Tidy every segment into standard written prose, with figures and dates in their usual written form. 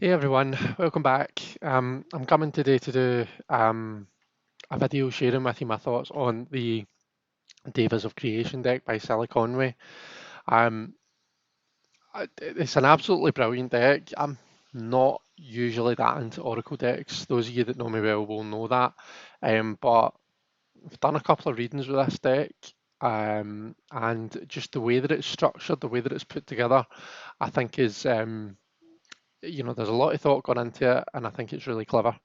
Hey everyone, welcome back. I'm coming today to do a video sharing with you my thoughts on the DEVAS of Creation deck by CILLA Conway. Um, it's an absolutely brilliant deck. I'm not usually that into Oracle decks. Those of you that know me well will know that. But I've done a couple of readings with this deck, and just the way that it's structured, the way that it's put together, I think is there's a lot of thought gone into it, and I think it's really clever.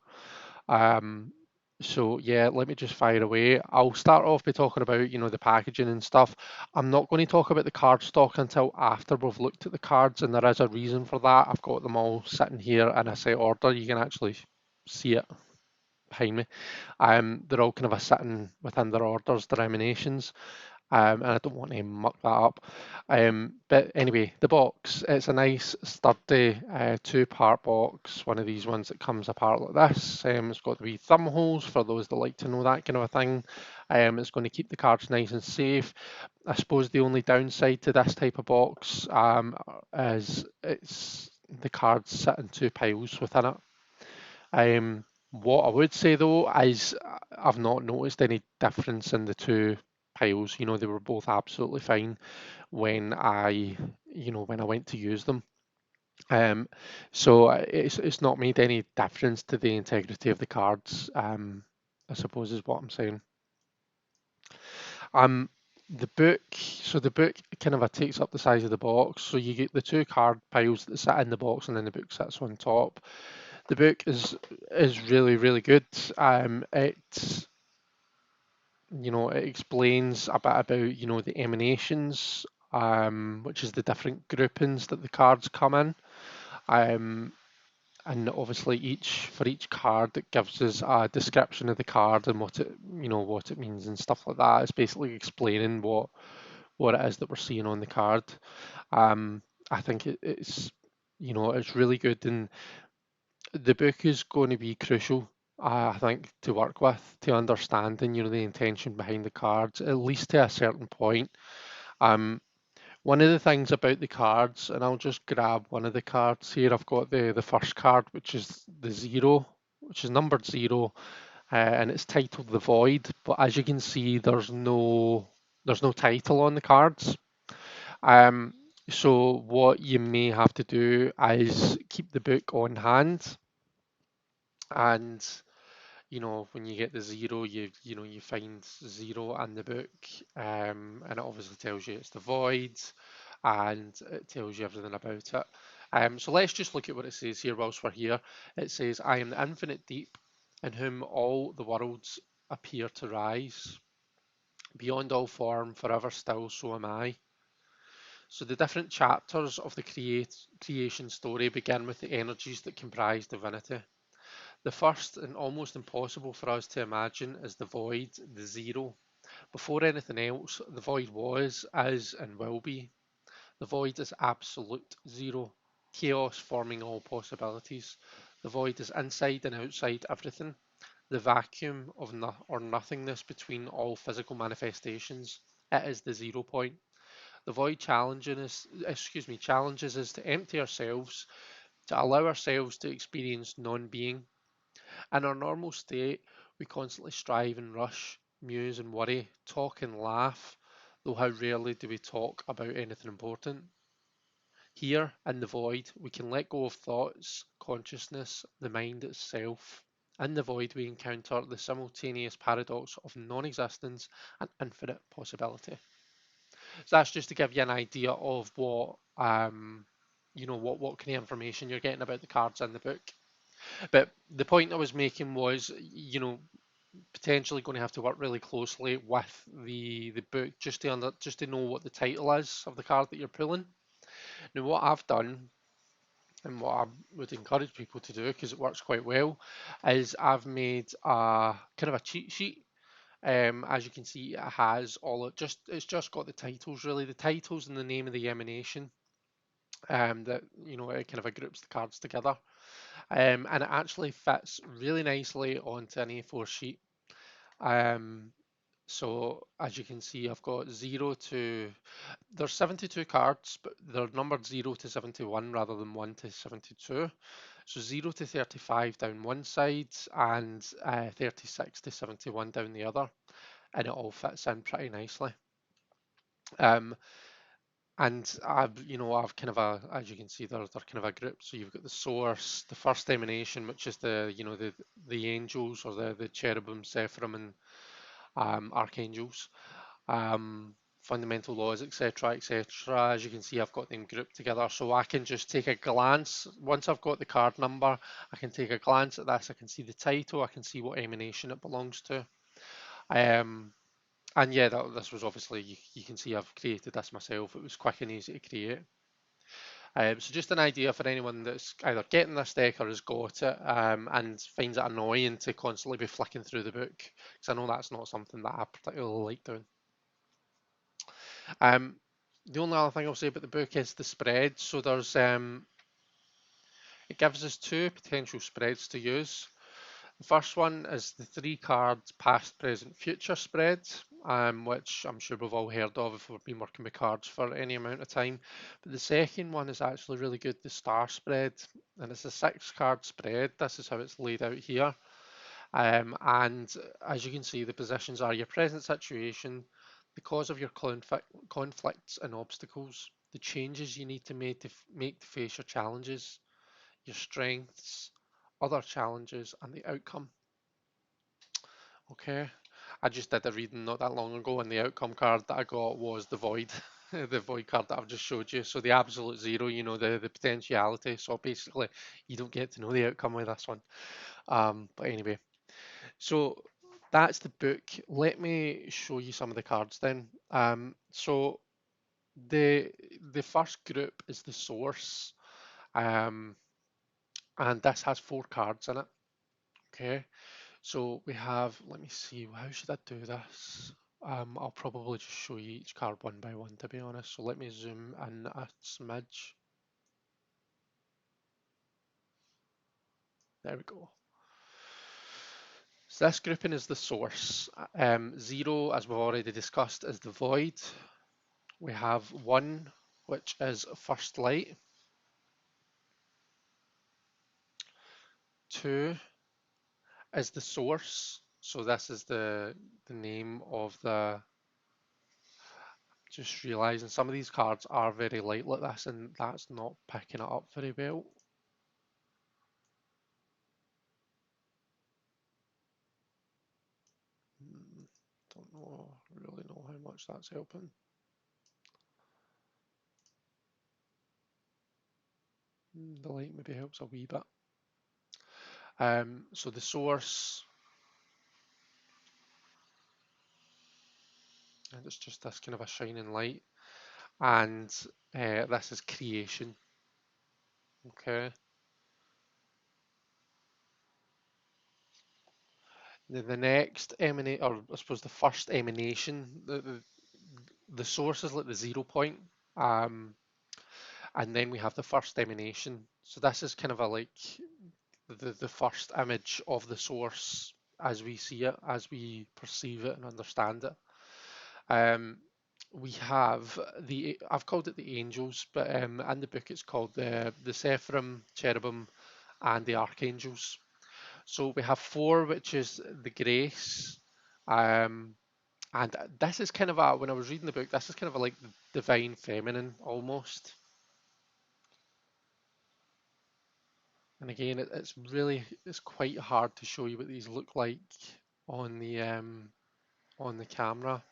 Um, so yeah, let me just fire away. I'll start off by talking about, the packaging and stuff. I'm not going to talk about the card stock until after we've looked at the cards, and there is a reason for that. I've got them all sitting here in a set order. You can actually see it behind me. They're all kind of a sitting within their orders, their emanations. And I don't want to muck that up. But anyway, the box, it's a nice sturdy two-part box, one of these ones that comes apart like this. It's got the wee thumb holes for those that like to know that kind of a thing. It's going to keep the cards nice and safe. I suppose the only downside to this type of box is it's the cards sit in two piles within it. What I would say though is I've not noticed any difference in the two piles. They were both absolutely fine when I went to use them. Um, so it's not made any difference to the integrity of the cards. I suppose is what I'm saying. Um, the book kind of takes up the size of the box. So you get the two card piles that sit in the box, and then the book sits on top. The book is really really good. It explains a bit about the emanations, which is the different groupings that the cards come in. Um, and obviously each card it gives us a description of the card and what it means and stuff like that. It's basically explaining what it is that we're seeing on the card. Um, I think it's really good, and the book is going to be crucial, I think, to work with, to understanding, the intention behind the cards, at least to a certain point. Um, One of the things about the cards, and I'll just grab one of the cards here. I've got the first card, which is the zero, which is numbered zero, and it's titled the Void. But as you can see, there's no title on the cards. Um, so what you may have to do is keep the book on hand, and when you get the zero, you find zero in the book, and it obviously tells you it's the void, and it tells you everything about it. So let's just look at what it says here whilst we're here. It says, "I am the infinite deep, in whom all the worlds appear to rise. Beyond all form, forever still, so am I." So the different chapters of the creation story begin with the energies that comprise divinity. The first and almost impossible for us to imagine is the void, the zero. Before anything else, the void was, is, and will be. The void is absolute zero, chaos forming all possibilities. The void is inside and outside everything, the vacuum of or nothingness between all physical manifestations. It is the 0 point. The void challenges us to empty ourselves, to allow ourselves to experience non-being. In our normal state, we constantly strive and rush, muse and worry, talk and laugh, though how rarely do we talk about anything important. Here, in the void, we can let go of thoughts, consciousness, the mind itself. In the void, we encounter the simultaneous paradox of non-existence and infinite possibility. So that's just to give you an idea of what kind of information you're getting about the cards in the book. But the point I was making was, potentially going to have to work really closely with the book just to know what the title is of the card that you're pulling. Now, what I've done and what I would encourage people to do, because it works quite well, is I've made a kind of a cheat sheet. As you can see, it has it's just got the titles really, the titles and the name of the emanation. That it kind of groups the cards together. And it actually fits really nicely onto an A4 sheet. Um, so as you can see, I've got there's 72 cards, but they're numbered 0 to 71 rather than 1 to 72. So 0 to 35 down one side and 36 to 71 down the other, and it all fits in pretty nicely. Um, and I've kind of as you can see, they're kind of a group. So you've got the source, the first emanation, which is the angels or the cherubim, seraphim, and archangels, fundamental laws, etc., etc. As you can see, I've got them grouped together, so I can just take a glance. Once I've got the card number, I can take a glance at this. I can see the title. I can see what emanation it belongs to. And yeah, this was obviously, you can see I've created this myself. It was quick and easy to create. So just an idea for anyone that's either getting this deck or has got it and finds it annoying to constantly be flicking through the book, because I know that's not something that I particularly like doing. The only other thing I'll say about the book is the spread. So it gives us two potential spreads to use. The first one is the 3 card past, present, future spread, which I'm sure we've all heard of if we've been working with cards for any amount of time. But the second one is actually really good, the star spread, and it's a 6-card spread. This is how it's laid out here. And as you can see, the positions are your present situation, the cause of your conflicts and obstacles, the changes you need to make to face your challenges, your strengths, other challenges, and the outcome. Okay, I just did a reading not that long ago, and the outcome card that I got was the void, the void card that I've just showed you. So the absolute zero, the potentiality. So basically, you don't get to know the outcome with this one. But anyway, so that's the book. Let me show you some of the cards then. So the first group is the source, um, and this has 4 cards in it. Okay, so we have, let me see, how should I do this? I'll probably just show you each card one by one, to be honest. So let me zoom in a smidge. There we go. So this grouping is the source. 0, as we've already discussed, is the void. We have 1, which is first light. 2 is the source. So this is the name of the. Just realizing some of these cards are very light like this, and that's not picking it up very well. Don't really know how much that's helping. The light maybe helps a wee bit. So the source, and it's just this kind of a shining light, and this is creation. Okay. The next emanate, or I suppose the first emanation, the source is like the 0 point, and then we have the first emanation. So this is kind of a like the first image of the source as we see it, as we perceive it and understand it. We have I've called it the angels, but in the book it's called the seraphim, cherubim, and the archangels. So we have 4, which is the grace. Um, and this is kind of when I was reading the book, this is kind of like the divine feminine almost. And again, it's quite hard to show you what these look like on the camera.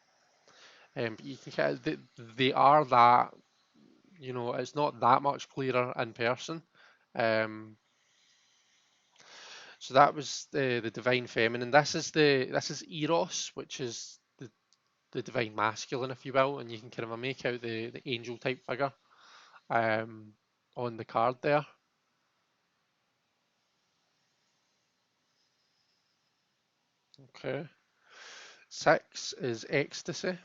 But you can kind of, they are that, it's not that much clearer in person. Um, so that was the divine feminine. This is Eros, which is the divine masculine, if you will, and you can kind of make out the angel type figure um, on the card there. Okay. 6 is ecstasy.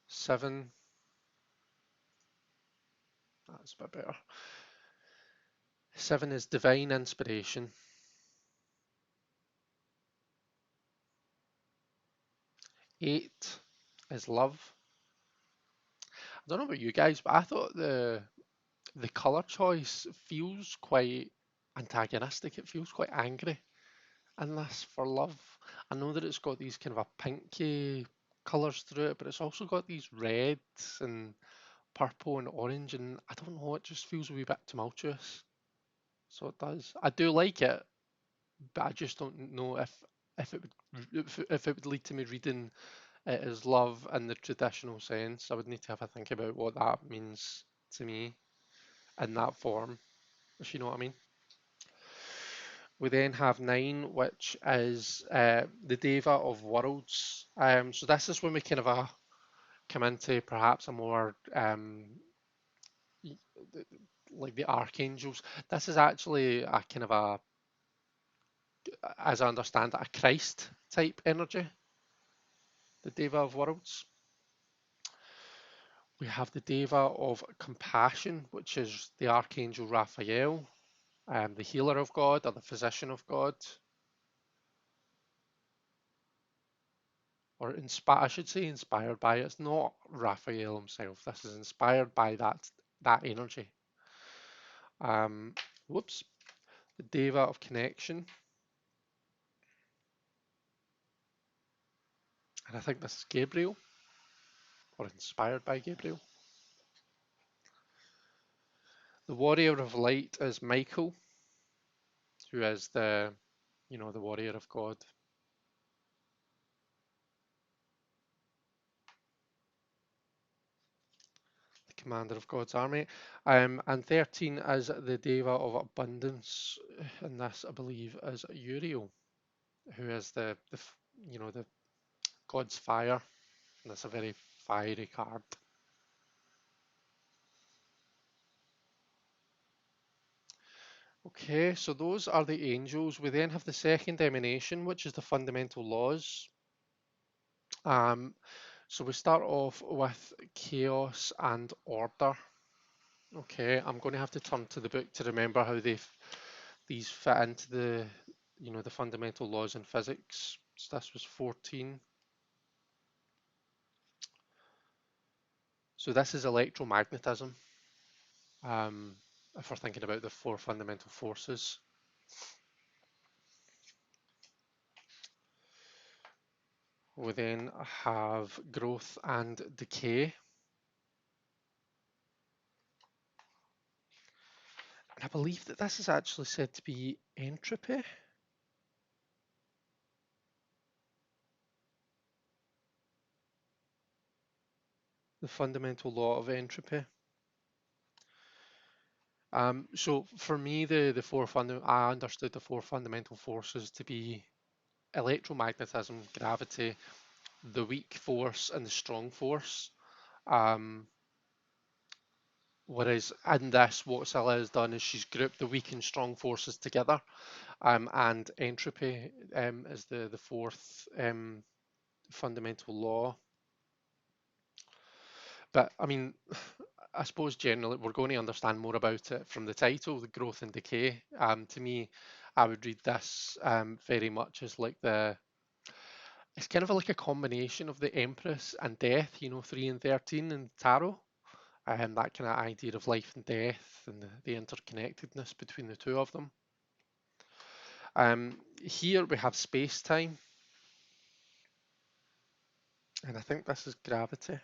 7, that's a bit better. 7 is divine inspiration. 8 is love. I don't know about you guys, but I thought the color choice feels quite antagonistic. It feels quite angry in this for love. I know that it's got these kind of a pinky colors through it, but it's also got these reds and purple and orange, and I don't know, it just feels a wee bit tumultuous. So it does. I do like it, but I just don't know if it would if it would lead to me reading it as love in the traditional sense. I would need to have a think about what that means to me in that form, if you know what I mean. We then have 9, which is the Deva of Worlds. So this is when we kind of come into perhaps a more like the archangels. This is actually a kind of as I understand it, a Christ type energy, the Deva of Worlds. We have the Deva of Compassion, which is the Archangel Raphael, the healer of God or the physician of God, or I should say inspired by it. It's not Raphael himself. This is inspired by that energy. Um, whoops, the Deva of Connection, and I think this is Gabriel, or inspired by Gabriel. The Warrior of Light is Michael, who is the warrior of God. Commander of God's army. And 13 is the Deva of Abundance, and this, I believe, is Uriel, who is the God's fire, and that's a very fiery card. Okay, so those are the angels. We then have the second emanation, which is the fundamental laws. Um, so we start off with chaos and order. Okay, I'm going to have to turn to the book to remember how these fit into the fundamental laws in physics. So this was 14. So this is electromagnetism. If we're thinking about the 4 fundamental forces. We then have growth and decay. And I believe that this is actually said to be entropy. The fundamental law of entropy. So for me, I understood the 4 fundamental forces to be electromagnetism, gravity, the weak force, and the strong force. Um, Whereas in this, what CILLA has done is she's grouped the weak and strong forces together, and entropy is the 4th fundamental law. But I mean, I suppose generally we're going to understand more about it from the title, the growth and decay. To me, I would read this very much as like it's kind of like a combination of the Empress and Death, 3 and 13 in Tarot. That kind of idea of life and death and the interconnectedness between the two of them. Here we have space-time, and I think this is gravity.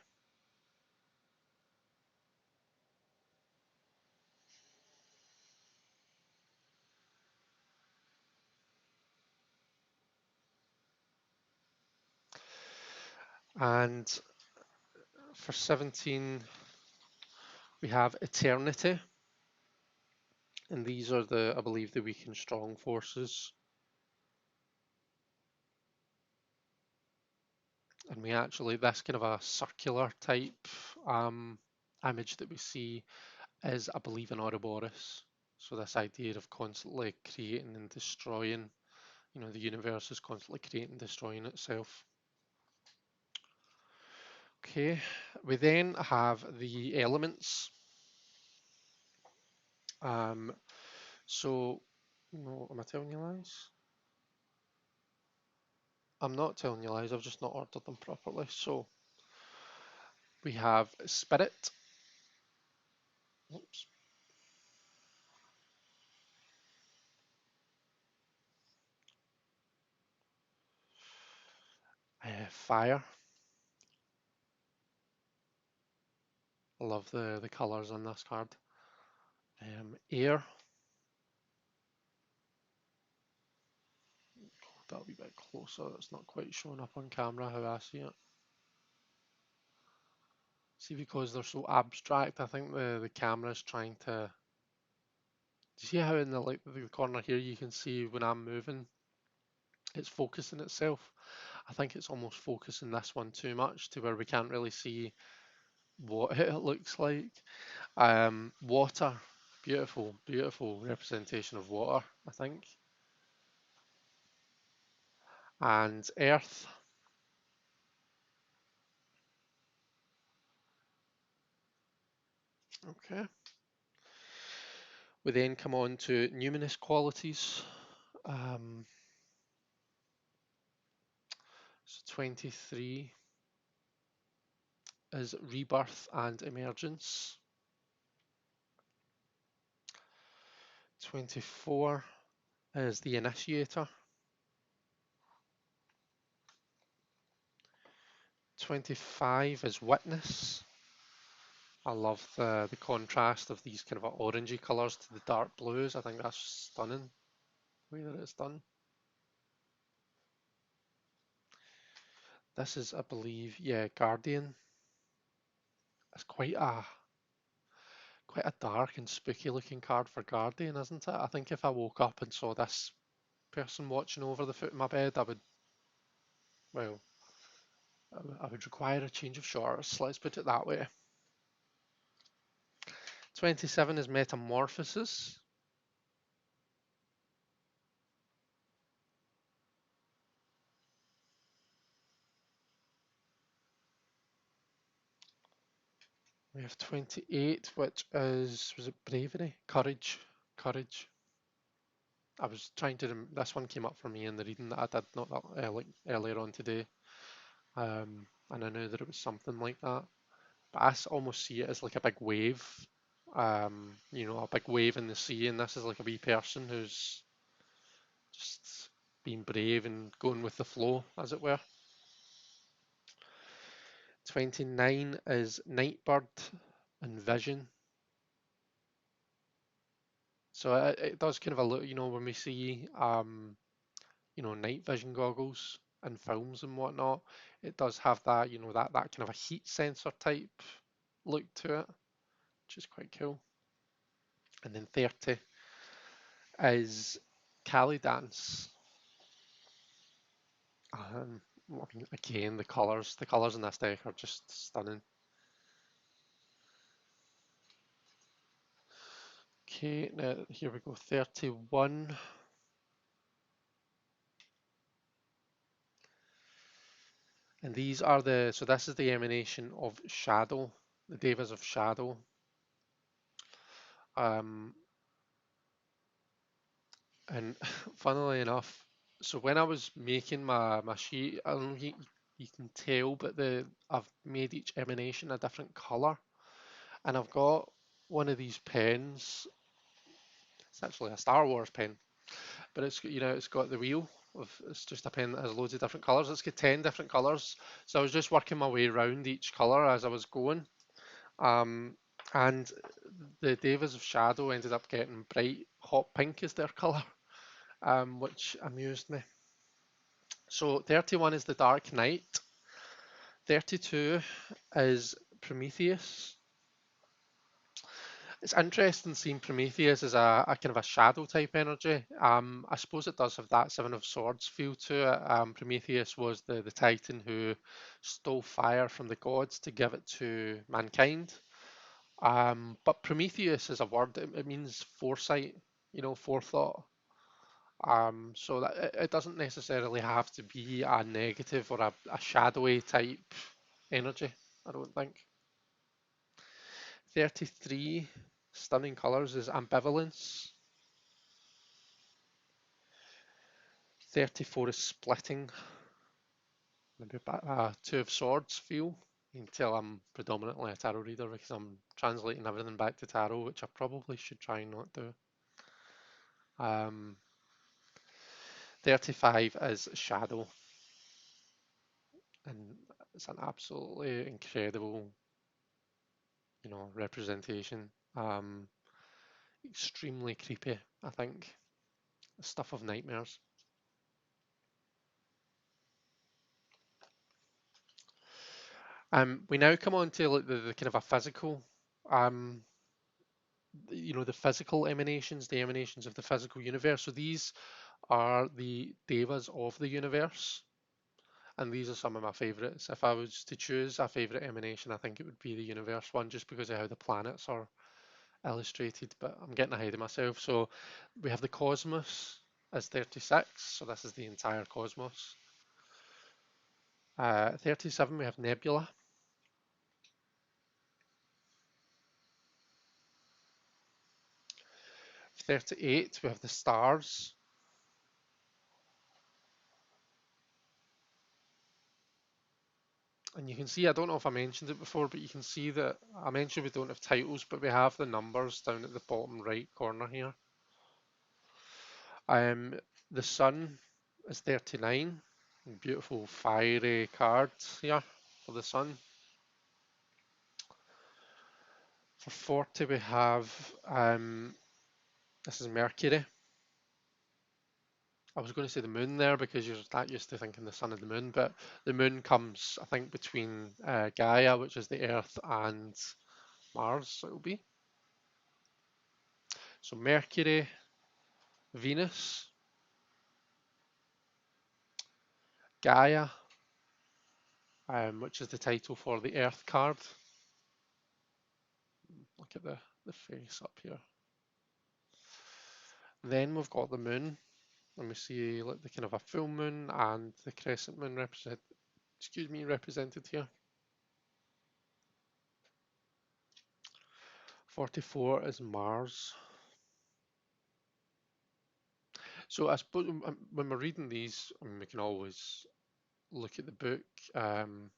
And for 17, we have eternity, and these are I believe, the weak and strong forces. And this kind of a circular type image that we see is, I believe, an Ouroboros. So this idea of constantly creating and destroying, the universe is constantly creating and destroying itself. Okay, we then have the elements. Um, so, no, am I telling you lies? I'm not telling you lies, I've just not ordered them properly. So we have Spirit, oops, Fire. I love the colours on this card. Air, that'll be a bit closer. It's not quite showing up on camera how I see it. See, because they're so abstract, I think the camera's trying to. Do you see how in the corner here you can see when I'm moving, it's focusing itself? I think it's almost focusing this one too much to where we can't really see what it looks like. Water, beautiful, beautiful representation of water, I think. And earth. Okay. We then come on to numinous qualities. Um, so 23 is rebirth and emergence. 24 is the initiator. 25 is witness. I love the contrast of these kind of orangey colours to the dark blues. I think that's stunning the way that it's done. This is, I believe, yeah, Guardian. It's quite a dark and spooky looking card for Guardian, isn't it? I think if I woke up and saw this person watching over the foot of my bed, well, I would require a change of shorts, let's put it that way. 27 is Metamorphosis. We have 28, which was it Bravery? Courage. Courage. I was trying to, this one came up for me in the reading that I did not that earlier on today. And I knew that it was something like that. But I almost see it as like a big wave. A big wave in the sea, and this is like a wee person who's just being brave and going with the flow, as it were. 29 is Nightbird and Vision. So it does kind of a look, when we see, night vision goggles in films and whatnot, it does have that, that kind of a heat sensor type look to it, which is quite cool. And then 30 is Cali Dance. I mean, again, the colours in this deck are just stunning. Okay, now here we go, 31. And so this is the emanation of Shadow, the Devas of Shadow. Um, and funnily enough, so when I was making my sheet, I don't know if you can tell, but I've made each emanation a different colour. And I've got one of these pens. It's actually a Star Wars pen, but it's got the wheel it's just a pen that has loads of different colours. It's got 10 different colours. So I was just working my way around each colour as I was going. Um, and the Devas of Shadow ended up getting bright hot pink as their colour, which amused me. So 31 is the Dark Knight. 32 is Prometheus. It's interesting seeing Prometheus as a kind of a shadow type energy. I suppose it does have that Seven of Swords feel to it. Prometheus was the Titan who stole fire from the gods to give it to mankind. But Prometheus is a word, it means foresight, forethought. So that it doesn't necessarily have to be a negative or a shadowy type energy, I don't think. 33, stunning colours, is ambivalence. 34 is splitting. maybe Two of Swords feel. You can tell I'm predominantly a tarot reader because I'm translating everything back to tarot, which I probably should try and not do. 35 is Shadow, and it's an absolutely incredible, representation. Extremely creepy, I think. Stuff of nightmares. We now come on to like the kind of a physical, um, the physical emanations, the emanations of the physical universe. So these are the devas of the universe, and these are some of my favourites. If I was to choose a favourite emanation, I think it would be the universe one, just because of how the planets are illustrated. But I'm getting ahead of myself. So we have the cosmos as 36, so this is the entire cosmos. 37, we have nebula. 38, we have the stars. And you can see, I don't know if I mentioned it before, but you can see that I mentioned we don't have titles, but we have the numbers down at the bottom right corner here. The sun is 39. Beautiful fiery cards here for the sun. For 40, we have this is Mercury. I was going to say the moon there because you're that used to thinking the sun and the moon, but the moon comes, I think, between Gaia, which is the Earth, and Mars, it'll be. So Mercury, Venus, Gaia, which is the title for the Earth card. Look at the face up here. Then we've got the moon, and we see like the kind of a full moon and the crescent moon represented here. 44 is Mars. So I suppose when we're reading these, I mean, we can always look at the book and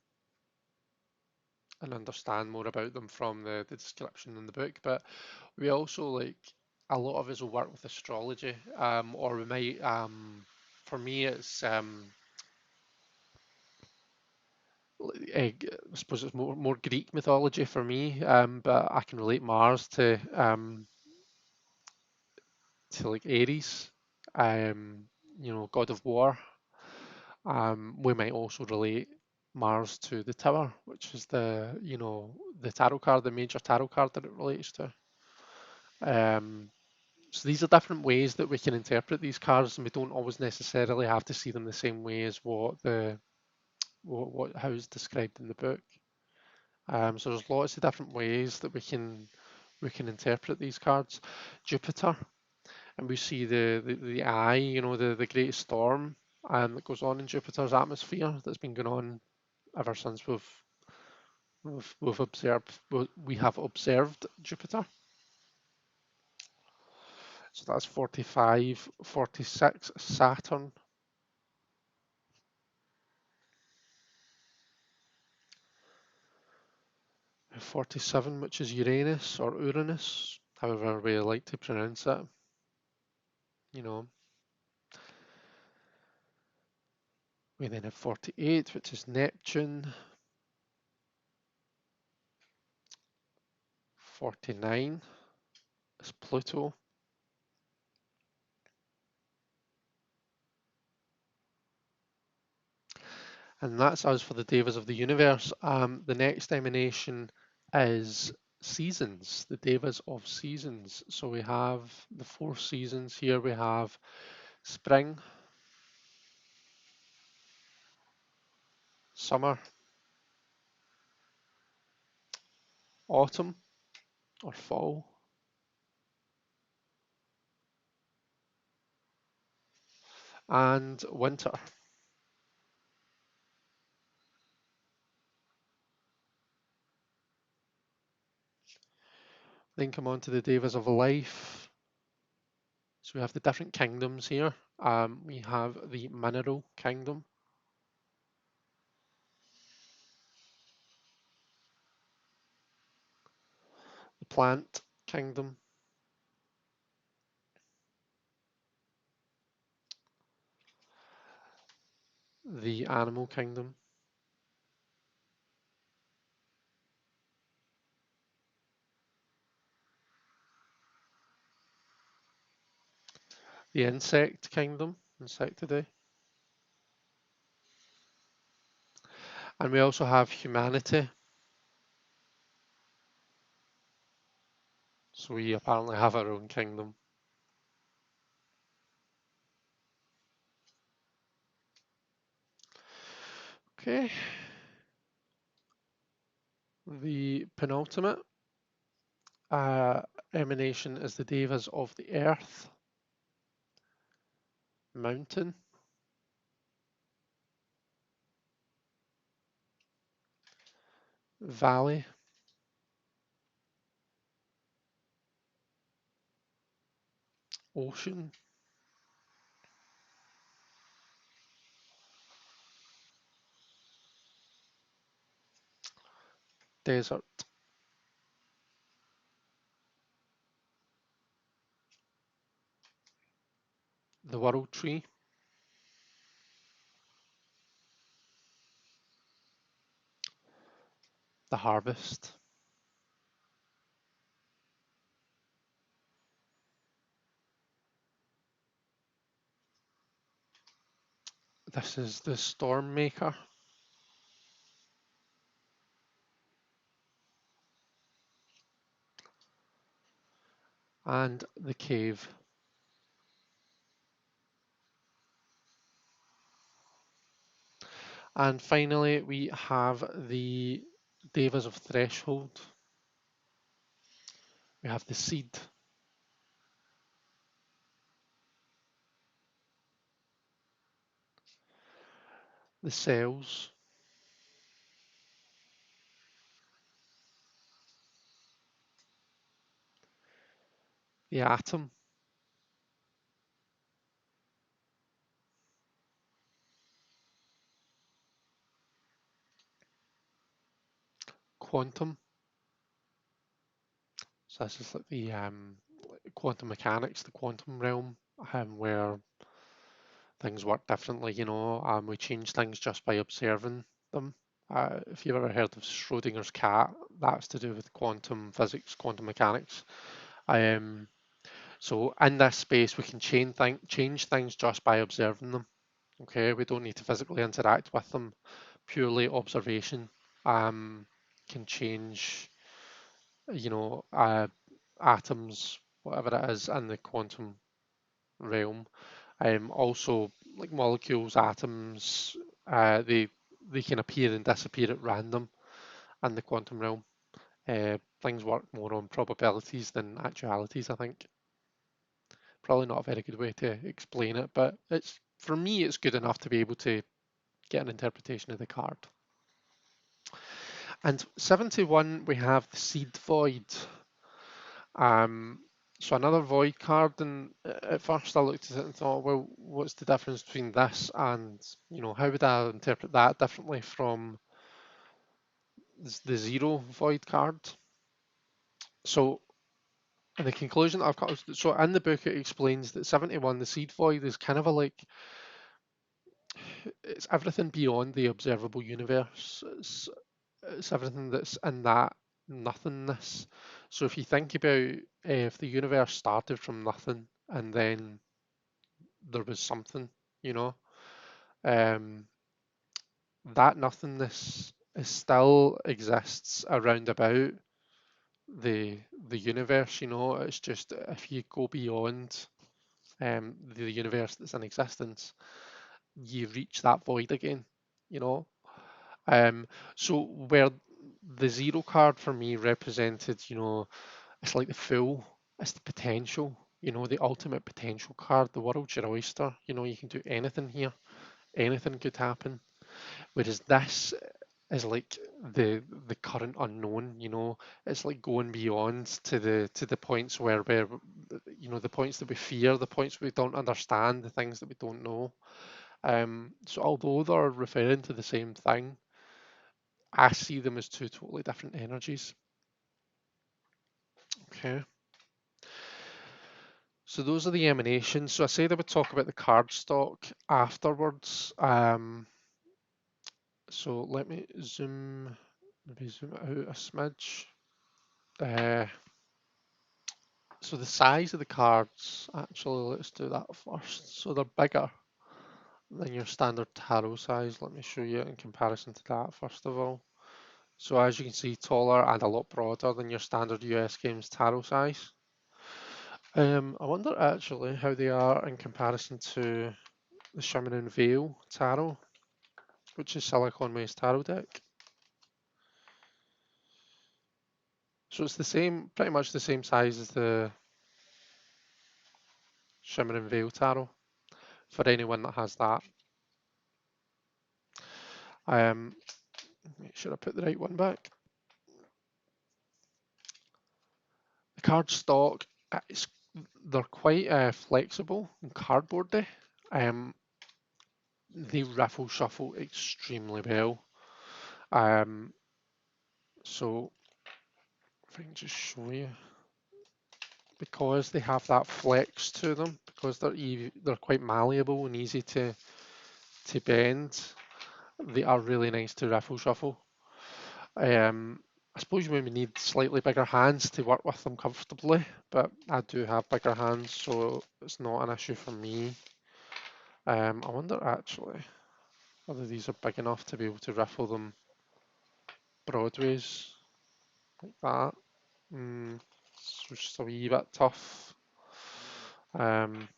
understand more about them from the description in the book. But we also like a lot of us will work with astrology, or we might. For me, it's I suppose it's more Greek mythology for me, but I can relate Mars to like Ares, god of war. We might also relate Mars to the Tower, which is the tarot card, the major tarot card that it relates to. So these are different ways that we can interpret these cards, and we don't always necessarily have to see them the same way as how it's described in the book. So there's lots of different ways that we can interpret these cards. Jupiter, and we see the eye, the great storm that goes on in Jupiter's atmosphere that's been going on ever since we have observed Jupiter. So that's 45, 46 Saturn. 47, which is Uranus or Uranus, however we like to pronounce it. You know, we then have 48, which is Neptune. 49 is Pluto. And that's us for the Devas of the universe. The next emanation is seasons, the Devas of seasons. So we have the 4 seasons here. We have spring, summer, autumn or fall, and winter. Then come on to the Devas of life. So we have the different kingdoms here. We have the mineral kingdom, plant kingdom, the animal kingdom, the insect kingdom, insectidae, and we also have humanity. So we apparently have our own kingdom. Okay. The penultimate emanation is the devas of the earth, mountain, valley, ocean, desert, the world tree, the harvest. This is the storm maker and the cave. And finally, we have the devas of threshold. We have the seed, the cells, the atom, quantum. So this is like the quantum mechanics, the quantum realm, where things work differently, we change things just by observing them. If you've ever heard of Schrodinger's cat, that's to do with quantum physics, quantum mechanics. Um, so in this space, we can change things just by observing them. Okay, we don't need to physically interact with them. Purely observation can change, atoms, whatever it is, in the quantum realm. Also, like molecules, atoms, they can appear and disappear at random in the quantum realm. Things work more on probabilities than actualities, I think. Probably not a very good way to explain it, but it's for me, it's good enough to be able to get an interpretation of the card. And 71, we have the seed void. So another void card, and at first I looked at it and thought, well, what's the difference between this and, how would I interpret that differently from the zero void card? So the conclusion that I've got, so in the book it explains that 71, the seed void, is kind of it's everything beyond the observable universe. It's everything that's in that nothingness. So if you think about if the universe started from nothing and then there was something, you know, um, that nothingness is still exists around about the the universe. It's just if you go beyond the universe that's in existence, you reach that void again. You know, um, so where the zero card for me represented, it's like the full, it's the potential. The ultimate potential card. The world's your oyster. You can do anything here. Anything could happen. Whereas this is like the current unknown. It's like going beyond to the points where the points that we fear, the points we don't understand, the things that we don't know. So although they're referring to the same thing, I see them as two totally different energies. Okay. So those are the emanations. So I said I would talk about the card stock afterwards. So let me maybe zoom it out a smidge. Uh, so the size of the cards, actually, let's do that first. So they're bigger than your standard tarot size. Let me show you in comparison to that first of all. So as you can see, taller and a lot broader than your standard US Games tarot size. I wonder actually how they are in comparison to the Shimmering Veil tarot, which is CILLA CONWAY's tarot deck. So it's the same, pretty much the same size as the Shimmering Veil tarot for anyone that has that. Make sure I put the right one back. The card stock, they're quite flexible and cardboardy. They raffle shuffle extremely well. So if I can just show you, because they have that flex to them, because they're quite malleable and easy to bend, they are really nice to raffle shuffle. I suppose you maybe need slightly bigger hands to work with them comfortably, but I do have bigger hands, so it's not an issue for me. I wonder actually whether these are big enough to be able to raffle them broadways like that. It's just a wee bit tough. Um,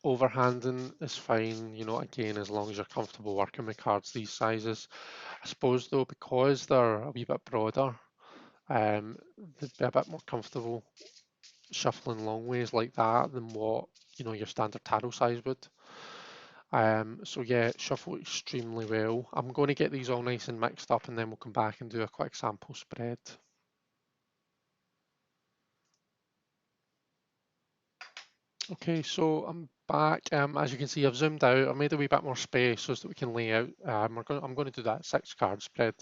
Overhanding is fine, you know, again, as long as you're comfortable working with cards these sizes. I suppose though, because they're a wee bit broader, they'd be a bit more comfortable shuffling long ways like that than what, you know, your standard tarot size would. So yeah, shuffle extremely well. I'm going to get these all nice and mixed up and then we'll come back and do a quick sample spread. Okay, so I'm back. As you can see, I've zoomed out. I've made a wee bit more space so that we can lay out. I'm going to do that 6 card spread,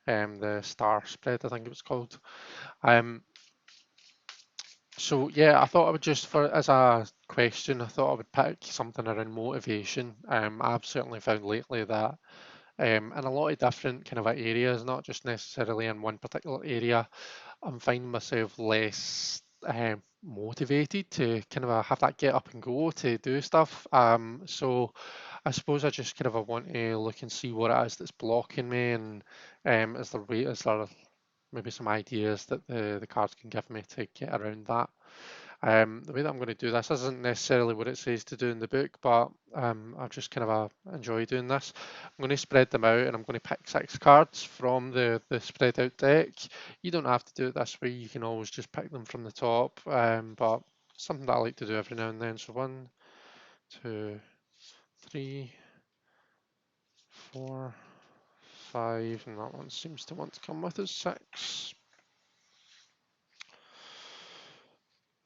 the star spread, I think it was called. Um, so yeah, I thought I would just, for as a question, I thought I would pick something around motivation. I've certainly found lately that in a lot of different kind of areas, not just necessarily in one particular area, I'm finding myself less motivated to kind of have that get up and go to do stuff. So I suppose I just kind of want to look and see what it is that's blocking me, and is there maybe some ideas that the cards can give me to get around that. The way that I'm going to do this isn't necessarily what it says to do in the book, but I just kind of enjoy doing this. I'm going to spread them out and I'm going to pick 6 cards from the spread out deck. You don't have to do it this way, you can always just pick them from the top, but something that I like to do every now and then. So 1, 2, 3, 4, 5, and that one seems to want to come with us 6.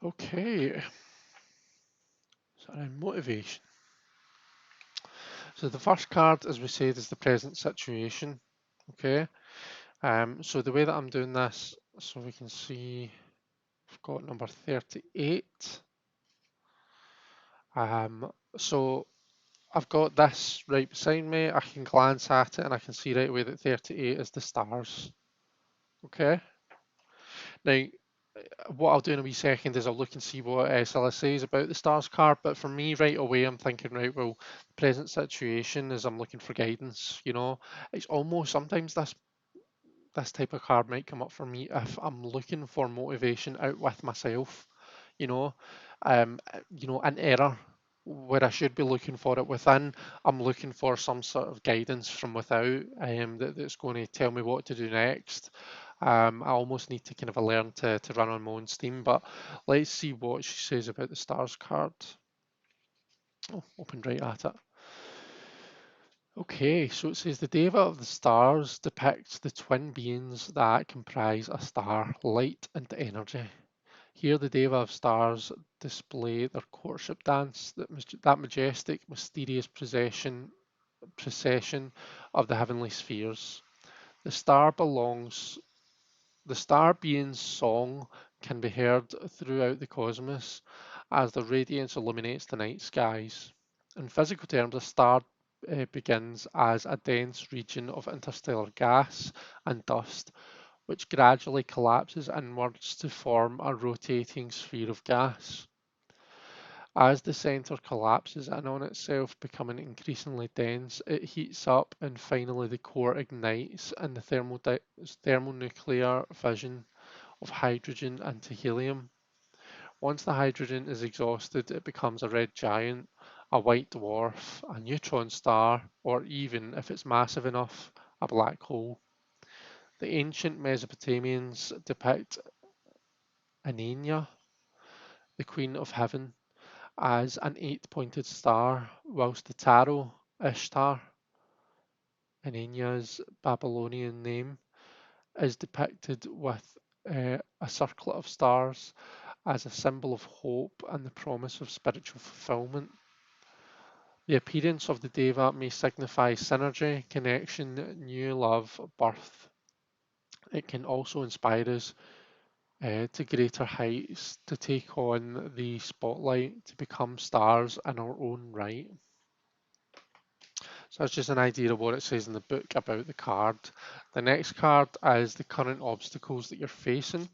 Okay, so motivation. So the first card, as we said, is the present situation. Okay. So the way that I'm doing this, so we can see, I've got number 38. So I've got this right beside me. I can glance at it and I can see right away that 38 is the stars. Okay. Now, what I'll do in a wee second is I'll look and see what CILLA says about the stars card. But for me, right away, I'm thinking, right, well, present situation is I'm looking for guidance. You know, it's almost sometimes this type of card might come up for me if I'm looking for motivation out with myself, you know, an error where I should be looking for it within. I'm looking for some sort of guidance from without, that's going to tell me what to do next. I almost need to kind of learn to run on my own steam, but let's see what she says about the stars card. Oh, opened right at it. Okay, so it says the Deva of the stars depicts the twin beings that comprise a star, light and energy. Here the Deva of stars display their courtship dance, that majestic, mysterious procession of the heavenly spheres. The star belongs The star being's song can be heard throughout the cosmos as their radiance illuminates the night skies. In physical terms, a star begins as a dense region of interstellar gas and dust, which gradually collapses inwards to form a rotating sphere of gas. As the center collapses in on itself, becoming increasingly dense, it heats up and finally the core ignites in the thermonuclear fission of hydrogen into helium. Once the hydrogen is exhausted, it becomes a red giant, a white dwarf, a neutron star, or even, if it's massive enough, a black hole. The ancient Mesopotamians depict Inanna, the queen of heaven, as an eight-pointed star, whilst the tarot, Ishtar, Inanna's Babylonian name, is depicted with a circlet of stars as a symbol of hope and the promise of spiritual fulfillment. The appearance of the deva may signify synergy, connection, new love, birth. It can also inspire us to greater heights, to take on the spotlight, to become stars in our own right. So that's just an idea of what it says in the book about the card. The next card is the current obstacles that you're facing.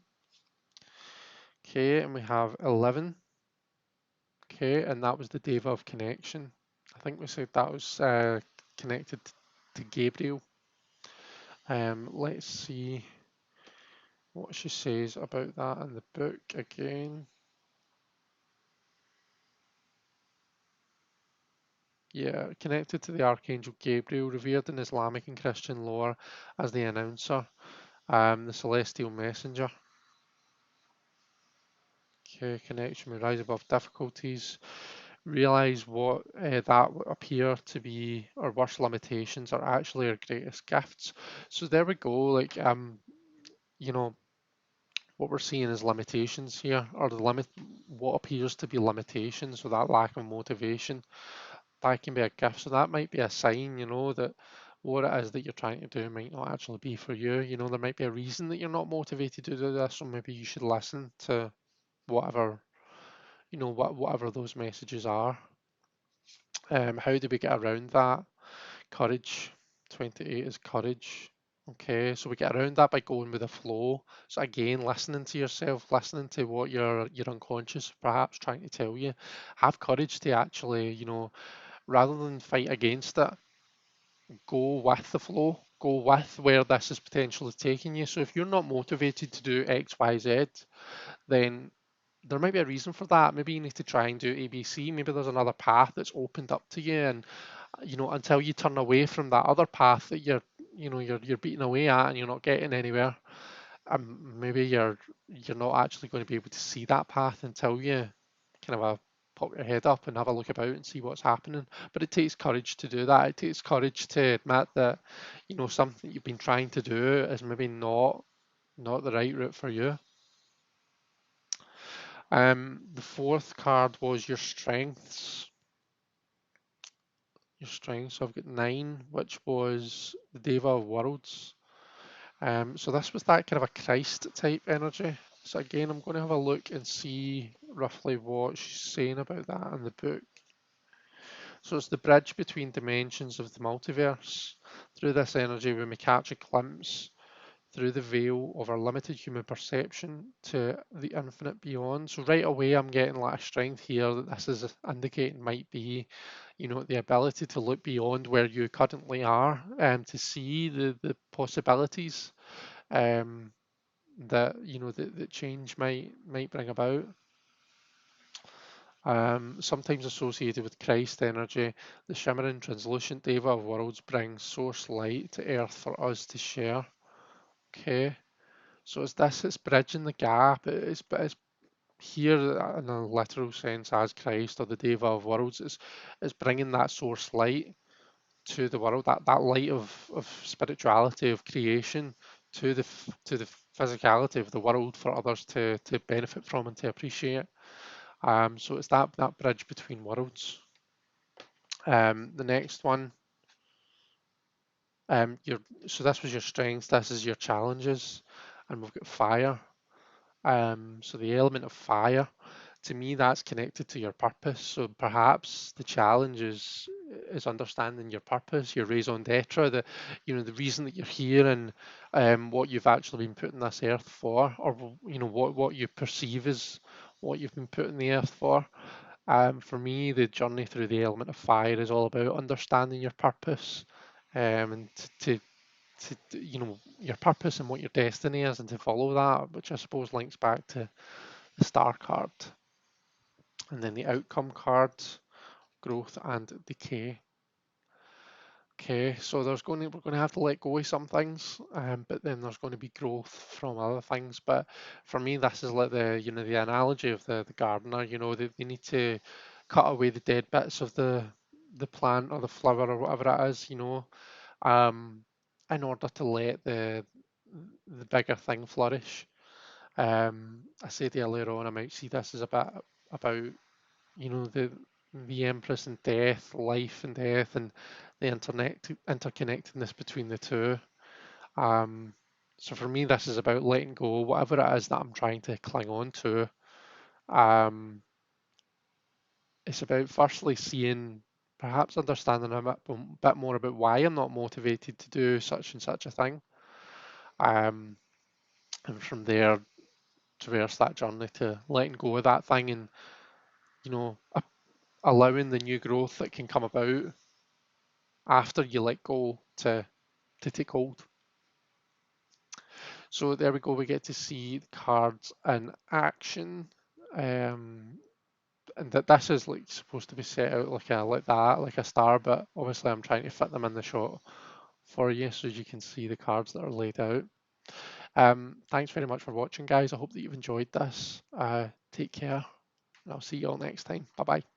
Okay, and we have 11. Okay, and that was the Deva of Connection. I think we said that was connected to Gabriel. Let's see what she says about that in the book again. Yeah, connected to the Archangel Gabriel, revered in Islamic and Christian lore as the announcer, the celestial messenger. Okay, connection, we rise above difficulties, realize what that appear to be our worst limitations are actually our greatest gifts. So there we go, like, you know, what we're seeing is limitations here, or what appears to be limitations, so that lack of motivation, that can be a gift. So that might be a sign, that what it is that you're trying to do might not actually be for you. There might be a reason that you're not motivated to do this, or maybe you should listen to whatever, whatever those messages are. How do we get around that? Courage. 28 is courage. Okay, so we get around that by going with the flow. So again, listening to yourself, listening to what your unconscious perhaps trying to tell you. Have courage to actually, rather than fight against it, go with the flow. Go with where this is potentially taking you. So if you're not motivated to do X, Y, Z, then there might be a reason for that. Maybe you need to try and do ABC. Maybe there's another path that's opened up to you, and until you turn away from that other path that you're beating away at and you're not getting anywhere, maybe you're not actually going to be able to see that path until you kind of pop your head up and have a look about and see what's happening. But it takes courage to do that. It takes courage to admit that something you've been trying to do is maybe not the right route for you. The fourth card was your strengths. Your strengths. So I've got 9, which was the Deva of Worlds. So this was that kind of a Christ type energy. So again, I'm going to have a look and see roughly what she's saying about that in the book. So it's the bridge between dimensions of the multiverse. Through this energy, we may catch a glimpse through the veil of our limited human perception to the infinite beyond. So right away, I'm getting like a strength here that this is indicating might be, the ability to look beyond where you currently are and to see the possibilities that that change might bring about. Sometimes associated with Christ energy, the shimmering translucent Deva of Worlds brings source light to earth for us to share. Okay. So it's bridging the gap. It's here in a literal sense as Christ or the Deva of Worlds. It's bringing that source light to the world, that light of spirituality, of creation, to the physicality of the world for others to benefit from and to appreciate. So it's that bridge between worlds. The next one, so this was your strengths. This is your challenges. and we've got fire. So the element of fire, to me, that's connected to your purpose. So perhaps the challenge is understanding your purpose, your raison d'etre, the reason that you're here, and what you've actually been put on this earth for, or what you perceive as what you've been put on the earth for. For me, the journey through the element of fire is all about understanding your purpose, and your purpose and what your destiny is, and to follow that, which I suppose links back to the star card. And then the outcome cards, growth and decay. Okay, so we're going to have to let go of some things, but then there's going to be growth from other things. But for me, this is like the analogy of the gardener. They need to cut away the dead bits of the plant or the flower or whatever it is. Um, in order to let the bigger thing flourish. I said earlier on, I might see this as a bit about the Empress and death, life and death, and the interconnectedness between the two. Um, so for me, this is about letting go, whatever it is that I'm trying to cling on to. Um, it's about firstly seeing, perhaps understanding a bit more about why I'm not motivated to do such and such a thing. Um, and from there, traverse that journey to letting go of that thing, and you know, allowing the new growth that can come about after you let go to take hold. So there we go. We get to see the cards in action, and that this is like supposed to be set out like a star, but obviously I'm trying to fit them in the shot for you so you can see the cards that are laid out. Thanks very much for watching, guys. I hope that you've enjoyed this. Take care, and I'll see you all next time. Bye bye.